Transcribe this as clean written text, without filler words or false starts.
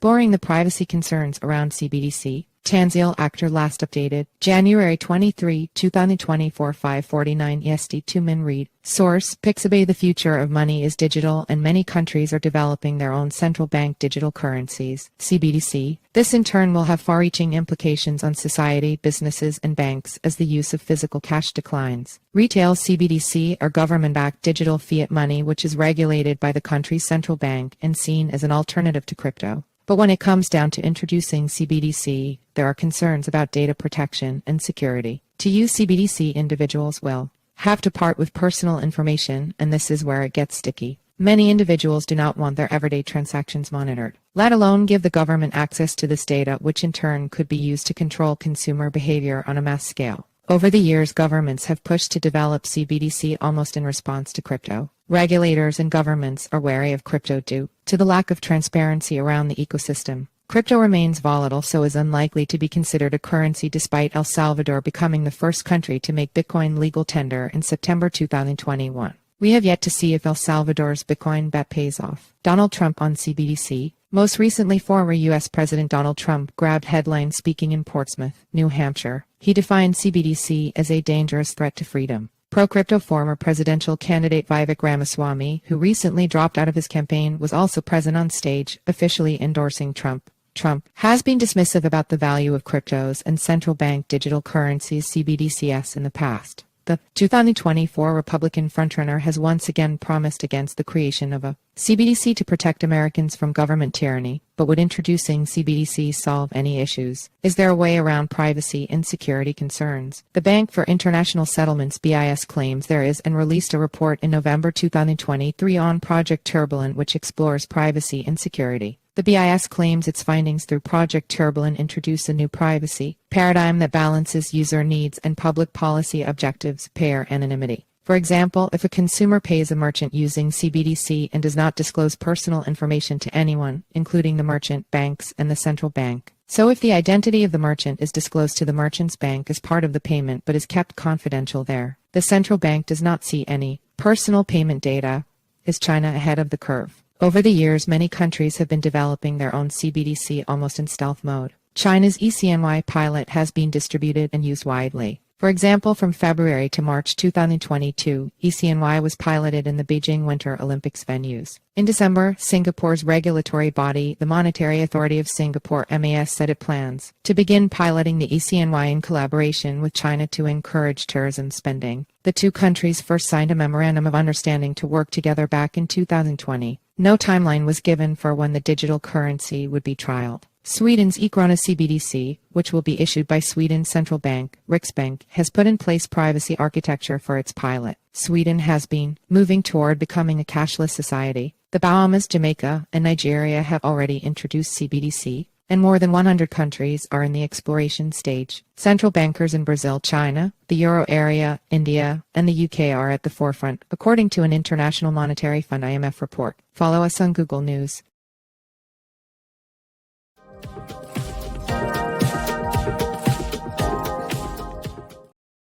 Exploring the privacy concerns around CBDC. Tanzeel Akhtar last updated, January 23, 2024 5:49 EST 2 min read. Source, Pixabay. The future of money is digital and many countries are developing their own central bank digital currencies, CBDC. This in turn will have far-reaching implications on society, businesses and banks as the use of physical cash declines. Retail CBDC are government-backed digital fiat money which is regulated by the country's central bank and seen as an alternative to crypto. But when it comes down to introducing CBDC, there are concerns about data protection and security. To use CBDC, individuals will have to part with personal information, and this is where it gets sticky. Many individuals do not want their everyday transactions monitored, let alone give the government access to this data, which in turn could be used to control consumer behavior on a mass scale. Over the years, governments have pushed to develop CBDC almost in response to crypto. Regulators and governments are wary of crypto due to the lack of transparency around the ecosystem. Crypto remains volatile, so is unlikely to be considered a currency despite El Salvador becoming the first country to make Bitcoin legal tender in September 2021. We have yet to see if El Salvador's Bitcoin bet pays off. Donald Trump on CBDC. Most recently, former U.S. President Donald Trump grabbed headlines speaking in Portsmouth, New Hampshire. He defined CBDC as a dangerous threat to freedom. Pro-crypto former presidential candidate Vivek Ramaswamy, who recently dropped out of his campaign, was also present on stage, officially endorsing Trump. Trump has been dismissive about the value of cryptos and central bank digital currencies CBDCs in the past. The 2024 Republican frontrunner has once again promised against the creation of a CBDC to protect Americans from government tyranny, but would introducing CBDC solve any issues? Is there a way around privacy and security concerns? The Bank for International Settlements (BIS) claims there is and released a report in November 2023 on Project Turbulent which explores privacy and security. The BIS claims its findings through Project Turbulent introduce a new privacy paradigm that balances user needs and public policy objectives, payer anonymity. For example, if a consumer pays a merchant using CBDC and does not disclose personal information to anyone, including the merchant, banks, and the central bank. So if the identity of the merchant is disclosed to the merchant's bank as part of the payment but is kept confidential there, the central bank does not see any personal payment data. Is China ahead of the curve? Over the years, many countries have been developing their own CBDC almost in stealth mode. China's ECNY pilot has been distributed and used widely. For example, from February to March 2022, ECNY was piloted in the Beijing Winter Olympics venues. In December, Singapore's regulatory body, the Monetary Authority of Singapore (MAS), said it plans to begin piloting the ECNY in collaboration with China to encourage tourism spending. The two countries first signed a memorandum of understanding to work together back in 2020. No timeline was given for when the digital currency would be trialed. Sweden's e-krona CBDC, which will be issued by Sweden's central bank, Riksbank, has put in place privacy architecture for its pilot. Sweden has been moving toward becoming a cashless society. The Bahamas, Jamaica, and Nigeria have already introduced CBDC, and more than 100 countries are in the exploration stage. Central bankers in Brazil, China, the Euro area, India, and the UK are at the forefront, according to an International Monetary Fund (IMF) report. Follow us on Google News.